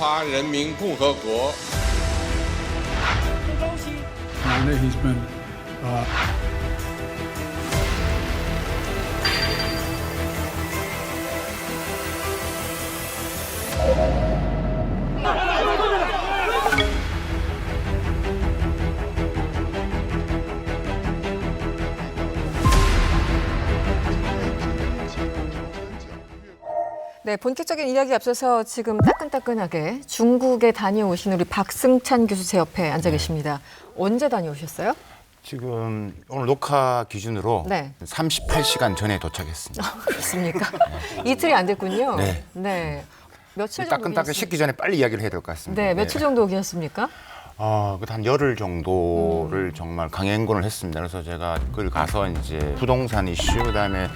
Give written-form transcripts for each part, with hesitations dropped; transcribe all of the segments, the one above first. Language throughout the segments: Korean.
华人民共和国。 He's been 네, 본격적인 이야기 앞서서 지금 따끈따끈하게 중국에 다녀오신 우리 박승찬 교수 제 옆에 앉아 계십니다. 언제 다녀오셨어요? 지금 오늘 녹화 기준으로 네. 38시간 전에 도착했습니다. 그렇습니까? 이틀이 안 됐군요. 네. 네. 며칠 정도 따끈따끈 계셨습니까? 식기 전에 빨리 이야기를 해야 될 것 같습니다. 네, 며칠 정도 계셨습니까? 한 열흘 정도를 정말 강행군을 했습니다. 그래서 제가 그걸 가서 이제 부동산 이슈, 그다음에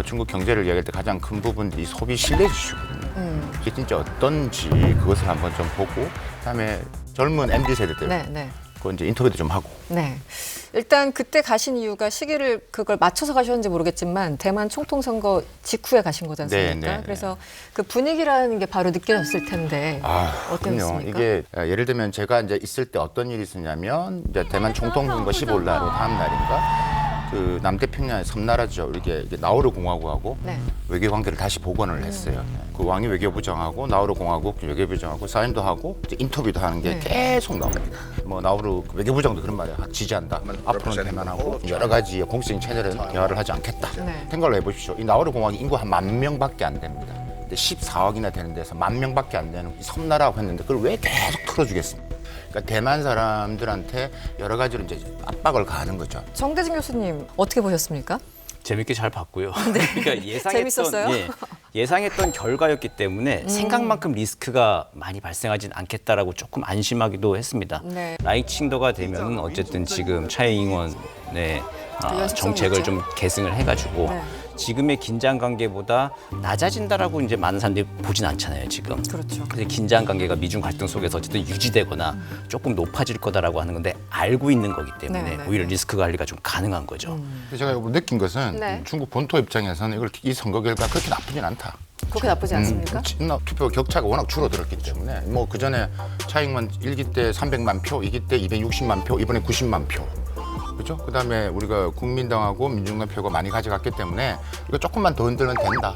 중국 경제를 이야기할 때 가장 큰 부분이 소비 신뢰 이슈거든요. 이게 진짜 어떤지 그것을 한번 좀 보고, 그다음에 젊은 MZ 세대들 네. 그 이제 인터뷰도 좀 하고. 네. 일단 그때 가신 이유가 시기를 그걸 맞춰서 가셨는지 모르겠지만 대만 총통 선거 직후에 가신 거지 않습니까? 네. 그래서 그 분위기라는 게 바로 느껴졌을 텐데 그럼요. 어땠습니까? 이게 예를 들면 제가 이제 있을 때 어떤 일이 있었냐면 이제 대만 총통 선거 15일 날로 다음 날인가 그 남태평양의 섬나라죠. 이게 나우루 공화국하고 네. 외교 관계를 다시 복원을 했어요. 그 왕이 외교부장하고 나우루 공화국 외교부장하고 사인도 하고 이제 인터뷰도 하는 게 계속 나옵니다. 뭐 나우루 외교부장도 그런 말이야. 지지한다. 앞으로는 대만하고 여러 가지 공식적인 채널은 대화를 하지 않겠다. 네. 생각을 해보십시오. 이 나우루 공화국 인구 한 10,000명밖에 안 됩니다. 근데 14억이나 되는 데서 10,000명밖에 안 되는 이 섬나라고 했는데 그걸 왜 계속 틀어주겠습니까? 그러니까 대만 사람들한테 여러 가지로 이제 압박을 가하는 거죠. 정대진 교수님 어떻게 보셨습니까? 재밌게 잘 봤고요. 그러니까 재밌었어요? 예상했던 결과였기 때문에 생각만큼 리스크가 많이 발생하진 않겠다라고 조금 안심하기도 했습니다. 네. 라이칭도가 되면 어쨌든 지금 차이잉원의 정책을 좀 계승을 해가지고 네. 지금의 긴장 관계보다 낮아진다라고 이제 많은 사람들이 보진 않잖아요, 지금. 그렇죠. 그래서 긴장 관계가 미중 갈등 속에서 어쨌든 유지되거나 조금 높아질 거다라고 하는 건데 알고 있는 거기 때문에 네. 오히려 리스크 관리가 좀 가능한 거죠. 제가 이걸 느낀 것은 네. 중국 본토 입장에서는 이 선거 결과 그렇게 나쁘진 않다. 그렇게 나쁘지 않습니까? 투표 격차가 워낙 줄어들었기 때문에 뭐 그 전에 차잉원 1기 때 300만 표, 2기 때 260만 표, 이번에 90만 표. 그렇죠? 그다음에 우리가 국민당하고 민중당 표가 많이 가져갔기 때문에 이거 조금만 더 흔들면 된다.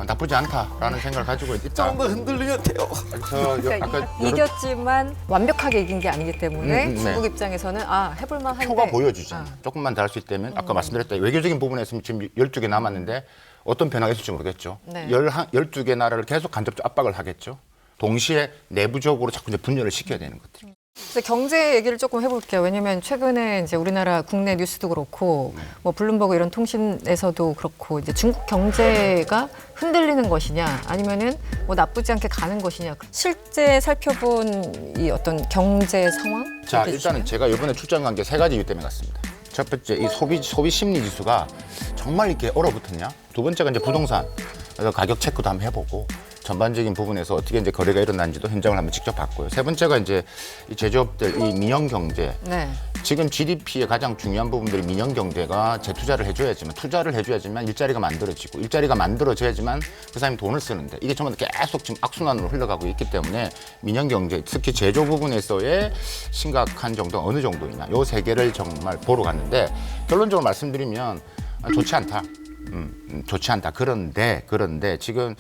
나쁘지 않다라는 생각을 가지고 있다. 조금 더 흔들리면 돼요. 그래서 그러니까 이겼지만 완벽하게 이긴 게 아니기 때문에 중국 입장에서는 해볼만 한데 표가 보여주잖아요. 조금만 더 할 수 있다면 아까 말씀드렸다. 외교적인 부분에서 지금 12개 남았는데 어떤 변화가 있을지 모르겠죠. 네. 12개 나라를 계속 간접적 압박을 하겠죠. 동시에 내부적으로 자꾸 이제 분열을 시켜야 되는 것들. 그래서 경제 얘기를 조금 해볼게요. 왜냐하면 최근에 이제 우리나라 국내 뉴스도 그렇고 뭐 블룸버그 이런 통신에서도 그렇고 이제 중국 경제가 흔들리는 것이냐 아니면은 뭐 나쁘지 않게 가는 것이냐 실제 살펴본 이 어떤 경제 상황? 자, 어떻게 일단은 보시나요? 제가 이번에 출장 간 게 3가지 이유 때문에 갔습니다. 첫 번째, 이 소비 심리 지수가 정말 이렇게 얼어붙었냐? 두 번째가 이제 부동산. 그래서 가격 체크도 한번 해보고 전반적인 부분에서 어떻게 이제 거래가 일어난지도 현장을 한번 직접 봤고요. 세 번째가 이제 이 제조업들, 이 민영 경제. 네. 지금 GDP의 가장 중요한 부분들이 민영 경제가 재투자를 해줘야지만, 투자를 해줘야지만 일자리가 만들어지고, 일자리가 만들어져야지만 그 사람이 돈을 쓰는데 이게 정말 계속 지금 악순환으로 흘러가고 있기 때문에 민영 경제, 특히 제조 부분에서의 심각한 정도가 어느 정도이냐, 요 세 개를 정말 보러 갔는데 결론적으로 말씀드리면 좋지 않다. 좋지 않다. 그런데 지금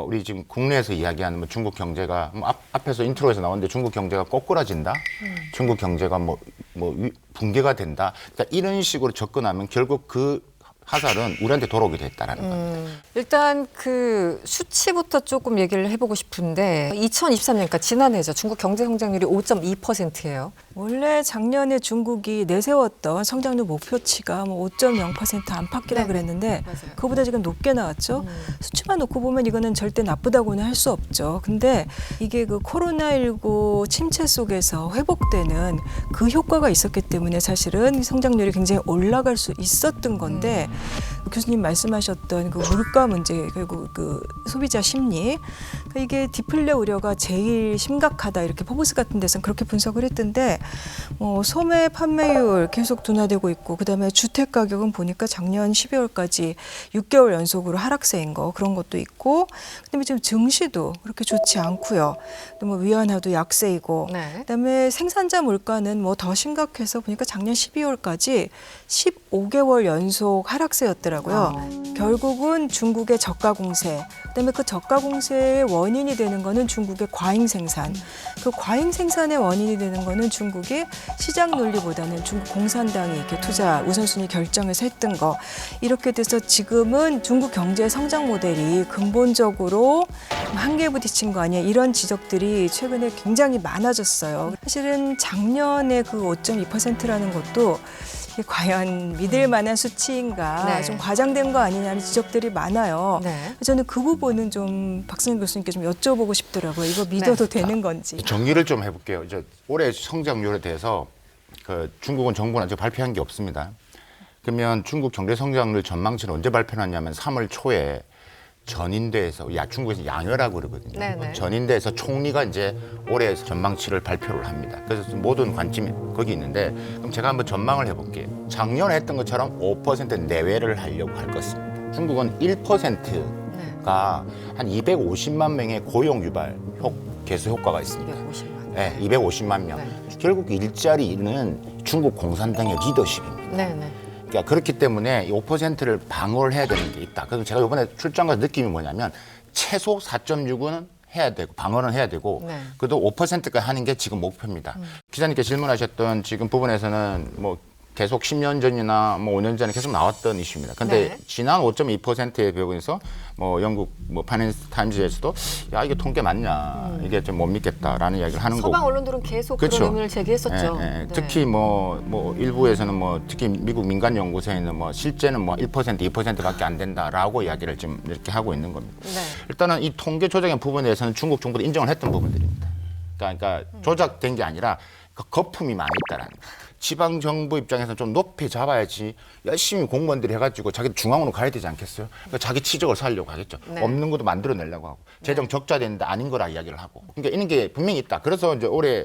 우리 지금 국내에서 이야기하는 뭐 중국 경제가 앞에서 인트로에서 나왔는데 중국 경제가 꼬꾸라진다. 중국 경제가 붕괴가 된다. 그러니까 이런 식으로 접근하면 결국 그 화살은 우리한테 돌아오게 됐다라는 겁니다. 일단 그 수치부터 조금 얘기를 해보고 싶은데 2023년, 그러니까 지난해죠. 중국 경제 성장률이 5.2%예요. 원래 작년에 중국이 내세웠던 성장률 목표치가 뭐 5.0% 안팎이라 그랬는데 맞아요. 그거보다 지금 높게 나왔죠. 수치만 놓고 보면 이거는 절대 나쁘다고는 할 수 없죠. 근데 이게 그 코로나19 침체 속에서 회복되는 그 효과가 있었기 때문에 사실은 성장률이 굉장히 올라갈 수 있었던 건데 교수님 말씀하셨던 그 물가 문제 그리고 그 소비자 심리 그러니까 이게 디플레 우려가 제일 심각하다 이렇게 포브스 같은 데서는 그렇게 분석을 했던데 소매 판매율 계속 둔화되고 있고 그다음에 주택 가격은 보니까 작년 12월까지 6개월 연속으로 하락세인 거 그런 것도 있고 그다음에 지금 증시도 그렇게 좋지 않고요. 또 뭐 위안화도 약세이고 네. 그다음에 생산자 물가는 뭐 더 심각해서 보니까 작년 12월까지 15개월 연속 하락세였더라고요. 결국은 중국의 저가 공세, 그다음에 그 저가 공세의 원인이 되는 거는 중국의 과잉 생산. 그 과잉 생산의 원인이 되는 거는 중국이 시장 논리보다는 중국 공산당이 이렇게 투자 우선순위 결정해서 했던 거. 이렇게 돼서 지금은 중국 경제 성장 모델이 근본적으로 한계에 부딪힌 거 아니야. 이런 지적들이 최근에 굉장히 많아졌어요. 사실은 작년에 그 5.2%라는 것도 이게 과연 믿을 만한 수치인가 네. 좀 과장된 거 아니냐는 지적들이 많아요. 네. 저는 그 부분은 좀 박승현 교수님께 좀 여쭤보고 싶더라고요. 이거 믿어도 되는 건지. 정리를 좀 해볼게요. 이제 올해 성장률에 대해서 그 중국은 정부는 아직 발표한 게 없습니다. 그러면 중국 경제 성장률 전망치를 언제 발표했냐면 3월 초에 전인대에서 중국에서 양회라고 그러거든요. 네네. 전인대에서 총리가 이제 올해 전망치를 발표를 합니다. 그래서 모든 관점이 거기 있는데 그럼 제가 한번 전망을 해볼게요. 작년에 했던 것처럼 5% 내외를 하려고 할 것입니다. 중국은 1%가 한 250만 명의 고용 유발 개수 효과가 있습니다. 250만. 네, 250만 명. 네. 결국 일자리는 중국 공산당의 리더십입니다. 네네. 그러니까 그렇기 때문에 이 5%를 방어를 해야 되는 게 있다. 그래서 제가 이번에 출장 가서 느낌이 뭐냐면 최소 4.6은 해야 되고 방어는 해야 되고 네. 그래도 5%까지 하는 게 지금 목표입니다. 기자님께 질문하셨던 지금 부분에서는 뭐 계속 10년 전이나 뭐 5년 전에 계속 나왔던 이슈입니다. 근데 네. 지난 5.2%의 부분에서 뭐 영국 뭐 파이낸스 타임즈에서도 야 이게 통계 맞냐 이게 좀 못 믿겠다라는 이야기를 하는 거고. 서방 언론들은 계속 그렇죠. 그런 의문을 제기했었죠. 예, 예. 네. 특히 뭐 일부에서는 뭐 특히 미국 민간 연구소에는 뭐 실제는 뭐 1% 2%밖에 안 된다라고 이야기를 좀 이렇게 하고 있는 겁니다. 네. 일단은 이 통계 조작의 부분에 대해서는 중국 정부도 인정을 했던 부분들입니다. 그러니까 조작된 게 아니라 그 거품이 많이 있다라는 거예요. 지방 정부 입장에서는 좀 높이 잡아야지 열심히 공무원들이 해가지고 자기 중앙으로 가야 되지 않겠어요? 그러니까 자기 치적을 살려고 하겠죠. 네. 없는 것도 만들어내려고 하고 재정 적자 되는데 아닌 거라 이야기를 하고. 그러니까 이런 게 분명히 있다. 그래서 이제 올해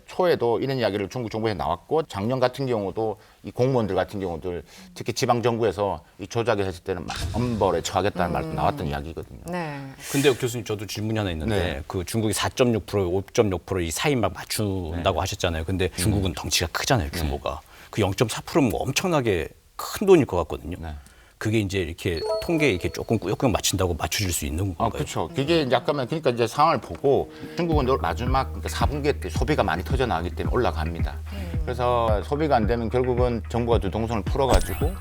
초에도 이런 이야기를 중국 정부에서 나왔고 작년 같은 경우도 이 공무원들 같은 경우들 특히 지방 정부에서 이 조작을 했을 때는 막 엄벌에 처하겠다는 말도 나왔던 이야기거든요. 네. 근데 교수님 저도 질문이 하나 있는데 네. 그 중국이 4.6% 5.6% 이 사이 막 맞춘다고 하셨잖아요. 근데 중국은 덩치가 크잖아요, 규모가. 그 0.4%면 뭐 엄청나게 큰 돈일 것 같거든요. 네. 그게 이제 이렇게 통계에 이렇게 조금 꾸역꾸역 맞춘다고 맞춰질 수 있는 건가요? 그렇죠. 그게 약간 그러니까 이제 상황을 보고 중국은 마지막 그러니까 4분기 때 소비가 많이 터져 나가기 때문에 올라갑니다. 그래서 소비가 안 되면 결국은 정부가 두동선을 풀어가지고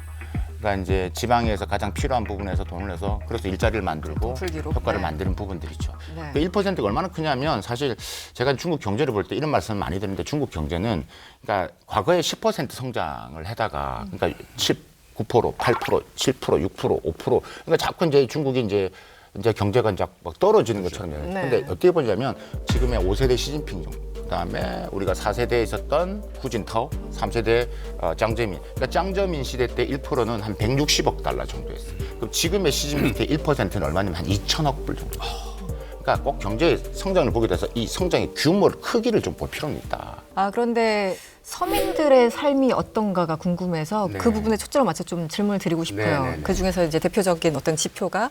그러니까 이제 지방에서 가장 필요한 부분에서 돈을 내서 그래서 일자리를 만들고 풀기로. 효과를 네. 만드는 부분들이죠. 네. 그 1%가 얼마나 크냐면 사실 제가 중국 경제를 볼 때 이런 말씀 많이 드는데 중국 경제는 그러니까 과거에 10% 성장을 하다가 그러니까 9%, 8%, 7%, 6%, 5%. 그러니까 자꾸 이제 중국이 이제 경제가 이제 막 떨어지는 것처럼. 네. 근데 어떻게 보냐면 지금의 5세대 시진핑 정부, 그다음에 우리가 4세대에 있었던 후진타오, 3세대 짱저민. 그러니까 짱저민 시대 때 1%는 한 160억 달러 정도였어요. 그럼 지금의 시진핑 때 1%는 얼마냐면 한 2천억 불 정도. 그러니까 꼭 경제 성장을 보게 돼서 이 성장의 규모를 크기를 좀 볼 필요는 있다. 그런데 서민들의 삶이 어떤가가 궁금해서 네. 그 부분에 초점을 맞춰 좀 질문을 드리고 싶어요. 네, 네, 네. 그 중에서 이제 대표적인 어떤 지표가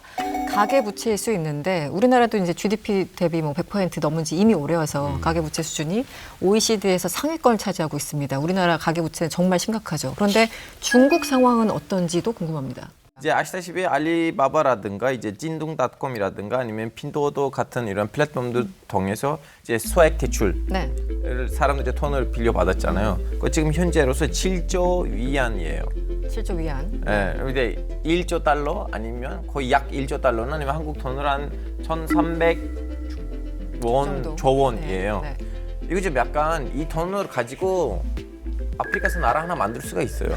가계 부채일 수 있는데 우리나라도 이제 GDP 대비 뭐 100% 넘은 지 이미 오래여서 가계 부채 수준이 OECD에서 상위권을 차지하고 있습니다. 우리나라 가계 부채는 정말 심각하죠. 그런데 중국 상황은 어떤지도 궁금합니다. 이제 아시다시피 알리바바라든가 이제 찐둥닷컴이라든가 아니면 핀도도 같은 이런 플랫폼들 통해서 이제 소액 대출 네. 사람들이 돈을 빌려 받았잖아요. 그 지금 현재로서 7조 위안이에요. 7조 위안. 예, 근데 1조 달러 아니면 거의 약 1조 달러는 아니면 한국 돈으로 한 1,300원 정도. 조원이에요. 네, 네. 이거 좀 약간 이 돈을 가지고 아프리카에서 나라 하나 만들 수가 있어요.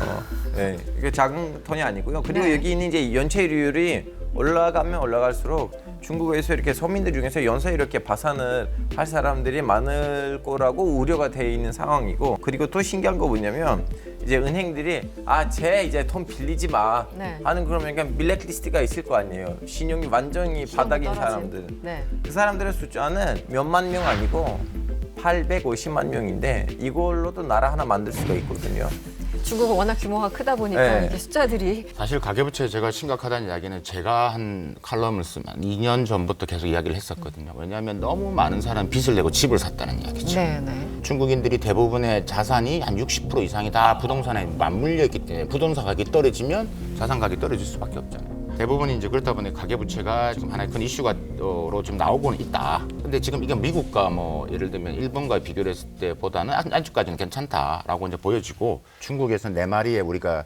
네, 이게 작은 돈이 아니고요. 그리고 네. 여기 있는 이제 연체율이 올라가면 올라갈수록 중국에서 이렇게 서민들 중에서 연쇄 이렇게 파산을 할 사람들이 많을 거라고 우려가 돼 있는 상황이고, 그리고 또 신기한 거 뭐냐면 이제 은행들이 쟤 이제 돈 빌리지 마 네. 하는 그러면 그냥 블랙리스트가 있을 거 아니에요. 신용이 완전히 바닥인 떨어진. 사람들. 네. 그 사람들의 숫자는 몇만 명 아니고 850만 명인데 이걸로도 나라 하나 만들 수가 있거든요. 중국은 워낙 규모가 크다 보니까 네. 이게 숫자들이 사실 가계부채 제가 심각하다는 이야기는 제가 한 칼럼을 쓰면 2년 전부터 계속 이야기를 했었거든요. 왜냐하면 너무 많은 사람 빚을 내고 집을 샀다는 이야기죠. 네네. 중국인들이 대부분의 자산이 한 60% 이상이 다 부동산에 맞물려 있기 때문에 부동산 가격이 떨어지면 자산 가격이 떨어질 수밖에 없잖아요. 대부분이 이제 그렇다 보니 가계부채가 지금 하나의 큰 이슈가로 좀 나오고는 있다. 근데 지금 이게 미국과 뭐 예를 들면 일본과 비교를 했을 때보다는 아직까지는 괜찮다라고 이제 보여지고 중국에서 네 마리에 우리가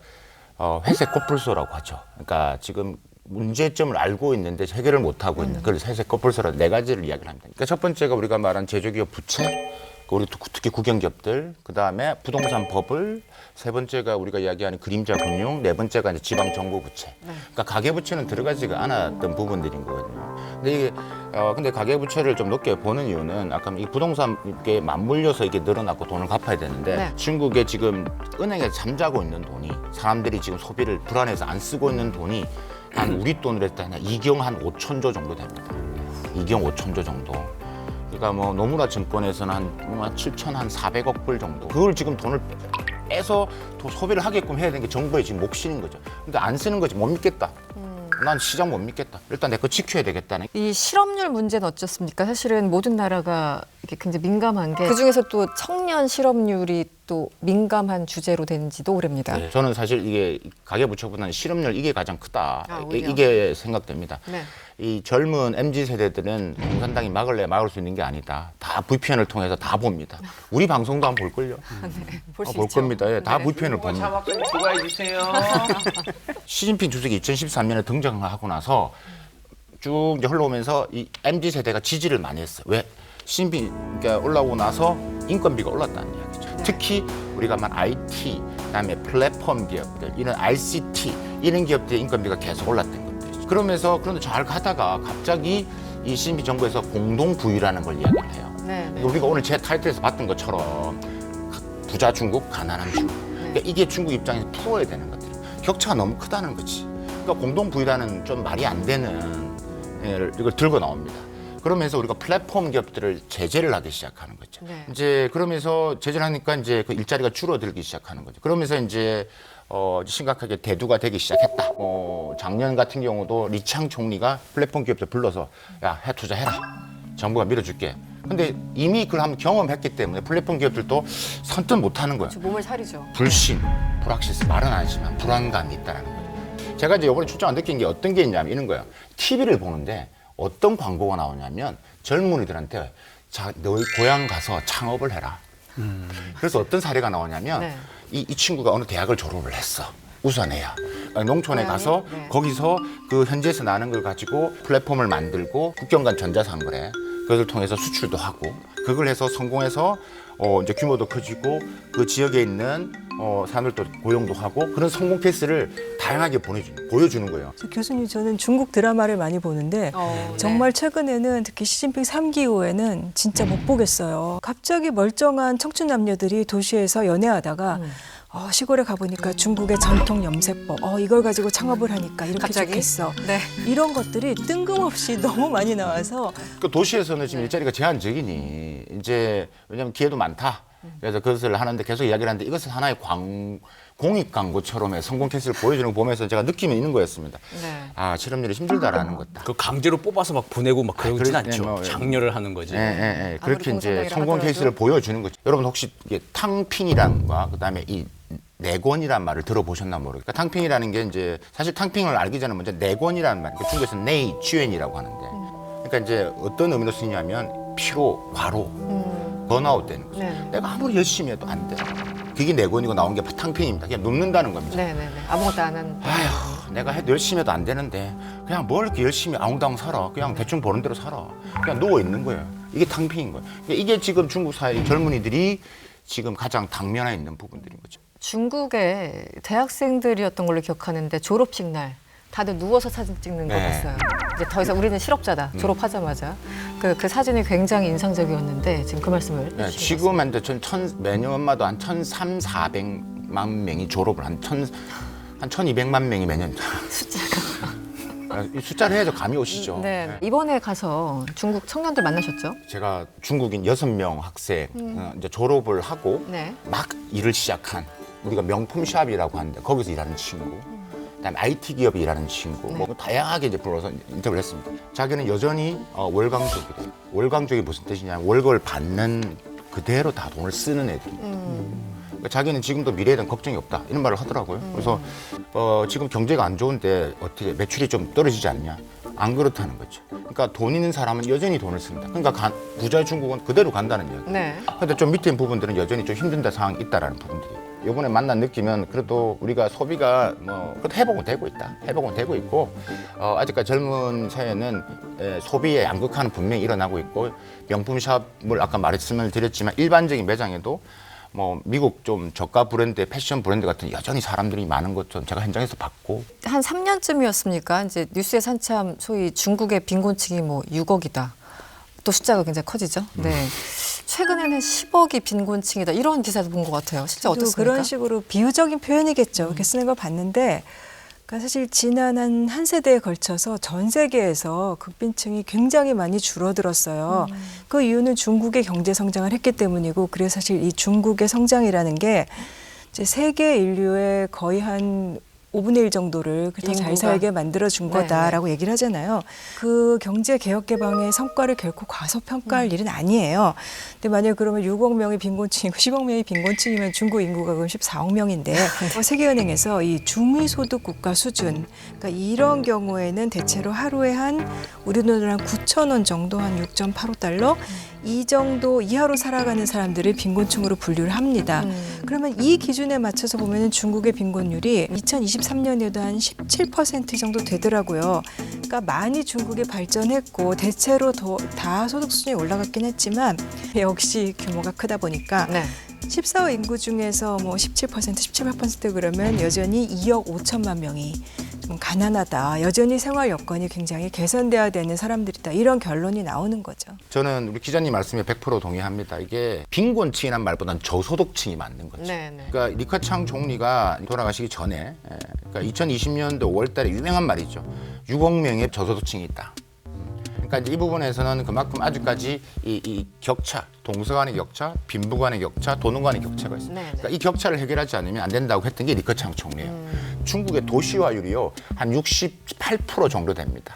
회색 코뿔소라고 하죠. 그러니까 지금 문제점을 알고 있는데 해결을 못 하고 있는 그래서 회색 코뿔소라 네 가지를 이야기를 합니다. 그러니까 첫 번째가 우리가 말한 제조기업 부채, 우리 특히 국영기업들, 그 다음에 부동산 버블, 세 번째가 우리가 이야기하는 그림자 금융, 네 번째가 이제 지방 정부 부채. 그러니까 가계 부채는 들어가지가 않았던 부분들인 거거든요. 근데 이게 근데 가계 부채를 좀 높게 보는 이유는 아까 이 부동산에 맞물려서 이게 늘어났고 돈을 갚아야 되는데 네. 중국에 지금 은행에 잠자고 있는 돈이 사람들이 지금 소비를 불안해서 안 쓰고 있는 돈이 한 우리 돈으로 했다 한 2경 한 5천조 정도 됩니다. 2경 5천조 정도. 그러니까 뭐 노무라 증권에서는 한 7,400억 불 정도. 그걸 지금 돈을 빼서 소비를 하게끔 해야 되는 게 정부의 지금 몫인 거죠. 근데 안 쓰는 거지 못 믿겠다. 난 시장 못 믿겠다. 일단 내 거 지켜야 되겠다는. 이 실업률 문제는 어떻습니까? 사실은 모든 나라가 이게 굉장히 민감한 게 그중에서 또 청년 실업률이 또 민감한 주제로 된 지도 오래입니다. 네, 저는 사실 이게 가계부채보다는 실업률 이게 가장 크다. 오히려. 이게 생각됩니다. 네. 이 젊은 MZ 세대들은 공산당이 막을래 막을 수 있는 게 아니다. 다 VPN을 통해서 다 봅니다. 우리 방송도 한번 볼걸요. 볼 수 볼 있죠. 겁니다. 예, 다 네. VPN을 봅니다. 차박좀 좋아해 주세요. 시진핑 주석이 2013년에 등장하고 나서 쭉 이제 흘러오면서 이 MZ 세대가 지지를 많이 했어요. 왜? 시진핑가 올라오고 나서 인건비가 올랐다는 이야기죠. 특히 우리가 말 IT, 그다음에 플랫폼 기업들, 이런 ICT 이런 기업들의 인건비가 계속 올랐던 것들이죠. 그러면서 그런데 잘 가다가 갑자기 이 시진핑 정부에서 공동 부유라는 걸 이야기를 해요. 네, 네. 우리가 오늘 제 타이틀에서 봤던 것처럼 부자 중국, 가난한 중국. 그러니까 이게 중국 입장에서 풀어야 되는 것들이에요. 격차가 너무 크다는 거지. 그러니까 공동 부유라는 좀 말이 안 되는 이걸 들고 나옵니다. 그러면서 우리가 플랫폼 기업들을 제재를 하기 시작하는 거죠. 네. 이제 그러면서 제재를 하니까 이제 그 일자리가 줄어들기 시작하는 거죠. 그러면서 이제 심각하게 대두가 되기 시작했다. 작년 같은 경우도 리창 총리가 플랫폼 기업들 불러서 야, 해 투자해라. 정부가 밀어줄게. 근데 이미 그걸 한번 경험했기 때문에 플랫폼 기업들도 선뜻 못하는 거예요. 몸을 사리죠. 불신, 불확실성, 말은 안 하지만 불안감이 있다는 거예요. 제가 이제 이번에 출장 느낀 게 어떤 게 있냐면 이런 거예요. TV를 보는데 어떤 광고가 나오냐면 젊은이들한테 자, 너희 고향 가서 창업을 해라. 그래서 어떤 사례가 나오냐면 네. 이 친구가 어느 대학을 졸업을 했어. 우선해야. 농촌에 고향이? 가서 네. 거기서 그 현지에서 나는 걸 가지고 플랫폼을 만들고 국경 간 전자상거래 그것을 통해서 수출도 하고 그걸 해서 성공해서 이제 규모도 커지고 그 지역에 있는 사람들도 고용도 하고 그런 성공 케이스를 다양하게 보여주는 거예요. 교수님, 저는 중국 드라마를 많이 보는데 정말 최근에는 특히 시진핑 3기 이후에는 진짜 못 보겠어요. 갑자기 멀쩡한 청춘 남녀들이 도시에서 연애하다가 시골에 가보니까 중국의 전통 염색법, 이걸 가지고 창업을 하니까 이렇게 갑자기? 좋겠어. 네. 이런 것들이 뜬금없이 너무 많이 나와서 그 도시에서는 지금 일자리가 제한적이니 이제 왜냐하면 기회도 많다. 그래서 그것을 하는데 계속 이야기를 하는데 이것은 하나의 공익 광고처럼의 성공 케이스를 보여주는 거 보면서 제가 느낌이 있는 거였습니다. 네. 아, 실업률이 힘들다라는 것다. 그 강제로 뽑아서 막 보내고 막 그러진 그렇- 않죠. 뭐, 장려를 하는 거지. 그렇게 아무리 이제 공산당이라 성공 하더라도. 케이스를 보여주는 거죠. 여러분 혹시 이게 탕핑이란과 그다음에 이 내권이란 말을 들어보셨나 모르겠어요. 그러니까 탕핑이라는 게 이제 사실 탕핑을 알기 전에 먼저 내권이라는 말, 그러니까 중국에서 네이 취엔이라고 하는데, 그러니까 이제 어떤 의미로 쓰냐면 피로, 과로, 번아웃 되는 거죠. 네. 내가 아무리 열심히 해도 안 돼. 그게 내권이고 나온 게 탕핑입니다. 그냥 눕는다는 겁니다. 네네네. 아무것도 안 하는. 아휴, 내가 열심히 해도 안 되는데 그냥 뭘 이렇게 열심히 아웅다웅 살아. 그냥 대충 보는 대로 살아. 그냥 누워 있는 거예요. 이게 탕핑인 거예요. 그러니까 이게 지금 중국 사회 젊은이들이 지금 가장 당면에 있는 부분들인 거죠. 중국의 대학생들이었던 걸로 기억하는데 졸업식 날 다들 누워서 사진 찍는 거 네. 봤어요. 이제 더 이상 우리는 실업자다. 졸업하자마자. 그 사진이 굉장히 인상적이었는데 지금 그 말씀을 네, 해주신 것 지금 한테 매년마다 한 1,300, 400 200만 명이 졸업을 한 1,200만 명이 매년 이 숫자를 해야죠 감이 오시죠. 네. 이번에 가서 중국 청년들 만나셨죠? 제가 중국인 6명 학생 이제 졸업을 하고 네. 막 일을 시작한 우리가 명품샵이라고 하는데 거기서 일하는 친구, 그다음에 IT 기업에 일하는 친구, 뭐 다양하게 이제 불러서 인터뷰를 했습니다. 자기는 여전히 월광족이래요. 월광족이 무슨 뜻이냐면 월급을 받는 그대로 다 돈을 쓰는 애들이. 그러니까 자기는 지금도 미래에 대한 걱정이 없다 이런 말을 하더라고요. 그래서 지금 경제가 안 좋은데 어떻게 매출이 좀 떨어지지 않냐? 안 그렇다는 거죠. 그러니까 돈 있는 사람은 여전히 돈을 쓴다. 그러니까 부자의 중국은 그대로 간다는 이야기. 네. 근데 좀 밑에 부분들은 여전히 좀 힘든 상황이 있다라는 부분들이. 이번에 만난 느끼면 그래도 우리가 소비가 뭐 그래도 회복은 되고 있다. 회복은 되고 있고 아직까지 젊은 세대는 소비의 양극화는 분명히 일어나고 있고 명품샵을 아까 말씀을 드렸지만 일반적인 매장에도 뭐 미국 좀 저가 브랜드, 패션 브랜드 같은 여전히 사람들이 많은 것좀 제가 현장에서 봤고 한 3년쯤이었습니까? 이제 뉴스에서 한참 소위 중국의 빈곤층이 뭐 6억이다. 또 숫자가 굉장히 커지죠. 네. 최근에는 10억이 빈곤층이다. 이런 기사도 본 것 같아요. 실제 어떻습니까? 그런 식으로 비유적인 표현이겠죠. 그렇게 쓰는 걸 봤는데 그러니까 사실 지난 한 세대에 걸쳐서 전 세계에서 극빈층이 굉장히 많이 줄어들었어요. 그 이유는 중국의 경제 성장을 했기 때문이고 그래서 사실 이 중국의 성장이라는 게 이제 세계 인류의 거의 한 5분의 1 정도를 더 잘 살게 만들어준 거다라고 얘기를 하잖아요. 그 경제 개혁 개방의 성과를 결코 과소평가할 일은 아니에요. 근데 만약에 그러면 6억 명이 빈곤층이고 10억 명이 빈곤층이면 중국 인구가 그럼 14억 명인데 세계은행에서 이 중위소득 국가 수준, 그러니까 이런 경우에는 대체로 하루에 한 우리 돈으로 한 9천 원 정도, 한 6.85달러 이 정도 이하로 살아가는 사람들을 빈곤층으로 분류를 합니다. 그러면 이 기준에 맞춰서 보면 중국의 빈곤율이 2023년에도 한 17% 정도 되더라고요. 그러니까 많이 중국이 발전했고 대체로 다 소득 수준이 올라갔긴 했지만 역시 규모가 크다 보니까 네. 14억 인구 중에서 뭐 17%, 18% 그러면 여전히 2억 5천만 명이 좀 가난하다. 여전히 생활 여건이 굉장히 개선돼야 되는 사람들이다. 이런 결론이 나오는 거죠. 저는 우리 기자님 말씀에 100% 동의합니다. 이게 빈곤층이란 말보다는 저소득층이 맞는 거죠. 네, 네. 그러니까 리커창 총리가 돌아가시기 전에 그러니까 2020년도 5월 달에 유명한 말이죠. 6억 명의 저소득층이 있다. 그러니까 이제 이 부분에서는 그만큼 아직까지 이 격차, 동서 간의 격차, 빈부 간의 격차, 도농 간의 격차가 있습니다. 네, 네. 그러니까 이 격차를 해결하지 않으면 안 된다고 했던 게 리커창 총리예요. 중국의 도시화율이요 한 68% 정도 됩니다.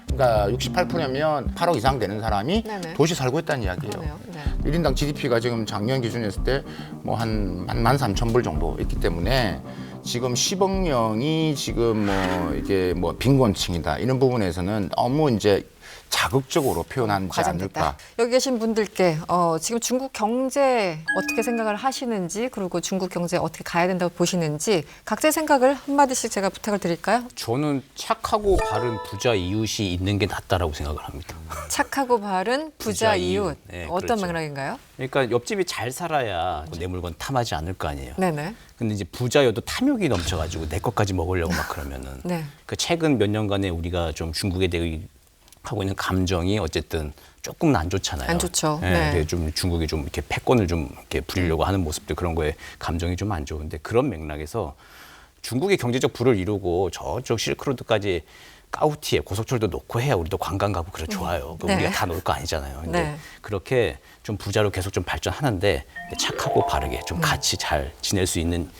그러니까 68%면 8억 이상 되는 사람이 네네. 도시 살고 있다는 이야기예요. 그러네요. 네. 1인당 GDP가 지금 작년 기준에 했을 때 뭐 한 13,000불 정도 있기 때문에 지금 10억 명이 지금 뭐 이게 뭐 빈곤층이다 이런 부분에서는 너무 이제 자극적으로 표현하지 과장됐다. 않을까. 여기 계신 분들께 지금 중국 경제 어떻게 생각을 하시는지 그리고 중국 경제 어떻게 가야 된다고 보시는지 각자의 생각을 한마디씩 제가 부탁을 드릴까요? 저는 착하고 바른 부자 이웃이 있는 게 낫다라고 생각을 합니다. 착하고 바른 부자 부자 이웃. 이웃. 네, 어떤 그렇죠. 맥락인가요? 그러니까 옆집이 잘 살아야 내 물건 탐하지 않을 거 아니에요. 네네. 근데 이제 부자여도 탐욕이 넘쳐가지고 내 것까지 먹으려고 막 그러면은 네. 그 최근 몇 년간에 우리가 좀 중국에 대해 하고 있는 감정이 어쨌든 조금은 안 좋잖아요. 안 좋죠. 네. 네. 그래서 좀 중국이 좀 이렇게 패권을 좀 이렇게 부리려고 하는 모습들 그런 거에 감정이 좀 안 좋은데 그런 맥락에서 중국의 경제적 부를 이루고 저쪽 실크로드까지 까우티에 고속철도 놓고 해야 우리도 관광 가고 그래 좋아요. 네. 우리가 다 놀 거 아니잖아요. 근데 네. 그렇게 좀 부자로 계속 좀 발전하는데 착하고 바르게 좀 같이 잘 지낼 수 있는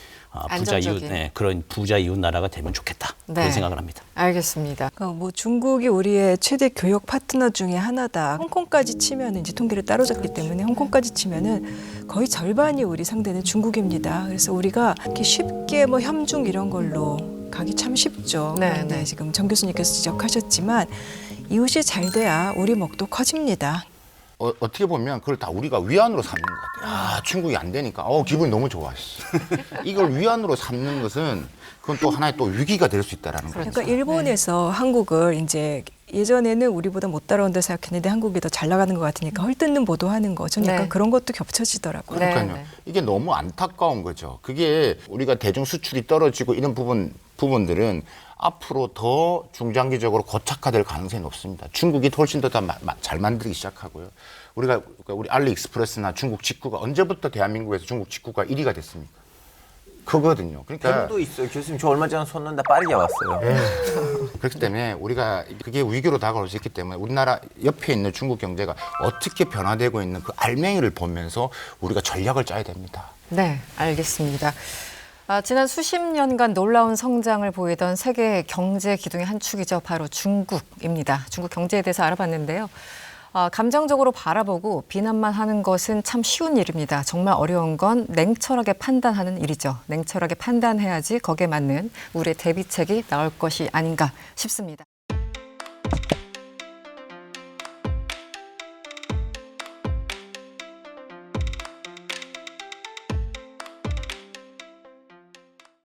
부자 이웃, 안정적인. 네, 그런 부자 이웃 나라가 되면 좋겠다. 네. 그런 생각을 합니다. 알겠습니다. 그러니까 뭐 중국이 우리의 최대 교역 파트너 중에 하나다. 홍콩까지 치면은 이제 통계를 따로 잡기 때문에 홍콩까지 치면은 거의 절반이 우리 상대는 중국입니다. 그래서 우리가 이렇게 쉽게 뭐 협중 이런 걸로 가기 참 쉽죠. 네, 그런데 네. 지금 정 교수님께서 지적하셨지만 이웃이 잘 돼야 우리 먹도 커집니다. 어떻게 보면 그걸 다 우리가 위안으로 삼는 것 같아요. 아, 중국이 안 되니까 기분이 너무 좋아. 이걸 위안으로 삼는 것은 그건 또 하나의 또 위기가 될 수 있다라는 거죠. 그러니까 일본에서 한국을 이제 예전에는 우리보다 못 따라온다 생각했는데 한국이 더 잘 나가는 것 같으니까 헐뜯는 보도하는 거. 저는 약간 네. 그런 것도 겹쳐지더라고요. 네. 그러니까요. 이게 너무 안타까운 거죠. 그게 우리가 대중 수출이 떨어지고 이런 부분들은 앞으로 더 중장기적으로 고착화될 가능성이 높습니다. 중국이 훨씬 더 잘 만들기 시작하고요. 우리 알리익스프레스나 중국 직구가 언제부터 대한민국에서 중국 직구가 1위가 됐습니까? 크거든요. 그러니까 뱀도 있어요. 교수님 저 얼마 전에 솟는데 빠르게 왔어요. 그렇기 때문에 우리가 그게 위기로 다가올 수 있기 때문에 우리나라 옆에 있는 중국 경제가 어떻게 변화되고 있는 그 알맹이를 보면서 우리가 전략을 짜야 됩니다. 네, 알겠습니다. 지난 수십 년간 놀라운 성장을 보이던 세계 경제 기둥의 한 축이죠. 바로 중국입니다. 중국 경제에 대해서 알아봤는데요. 감정적으로 바라보고 비난만 하는 것은 참 쉬운 일입니다. 정말 어려운 건 냉철하게 판단하는 일이죠. 냉철하게 판단해야지 거기에 맞는 우리의 대비책이 나올 것이 아닌가 싶습니다.